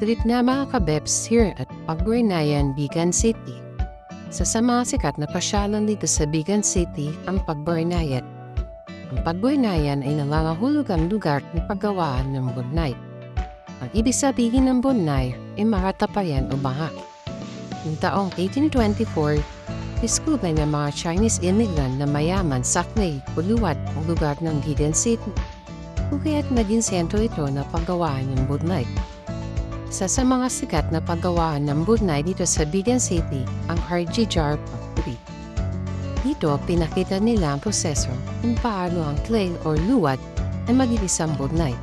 Trip na mga kabeps here at Pagburnayan, Bigan City. Sa mga sikat na pasyalan dito sa Bigan City ang Pagburnayan. Ang Pagburnayan ay nangangahulugang lugar na paggawaan ng Budnay. Ang ibig sabihin ng Budnay ay maratapayan o banga. Noong taong 1824, diskubay ng mga Chinese immigrant na mayaman sa Clay, Puluwat ang lugar ng Bigan City. Kaya't naging sentro ito na paggawaan ng Budnay. Isa sa mga sikat na paggawaan ng Budnay dito sa Bigan City ang RG Jar Factory. Dito, pinakita nila ang proseso kung paano ang clay o luwad ay magiging isang Budnay.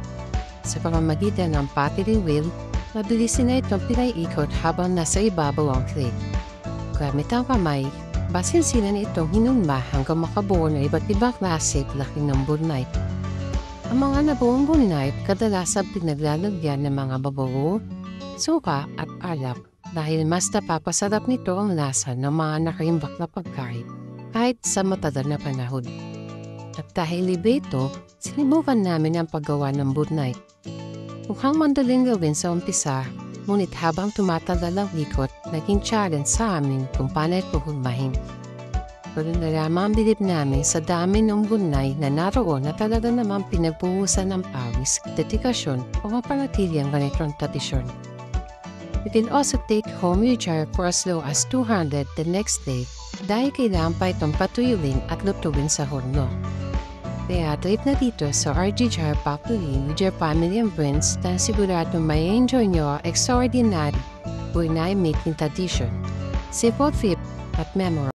Sa pamamagitan ng pottery wheel, mabilis na itong pinaiikot habang nasa ibabaw ang clay. Gamit ang kamay, basin sila na itong hinunma hanggang makabuo na iba't ibang klase at laki ng Budnay. Ang mga nabuong Budnay kadalasan pinaglalagyan ng mga babaw, suka at alak dahil mas napapasarap nito ang lasa ng mga nakaimbak na pagkain kahit sa matagal na panahon. At dahil libre ito, sinibukan namin ang paggawa ng Budnay. Mukhang mandaling gawin sa umpisa, ngunit habang tumatagal ang ikot, naging challenge sa amin kung paano ito hulmahin. Pero nalaman ang bilib namin sa dami ng Budnay na naroon na talaga namang pinagpuhusan ng pawis at dedikasyon o mapanatili ang ganitong tradisyon. You can also take home your jar for as low as 200 the next day dahil kailangan pa itong patuyuin at lutuin sa horno. Kaya trip na dito sa RG Jar Factory with your family and friends na siguradong may enjoy nyo ang extraordinary Budnay making tradition. Simple, trip at memorable.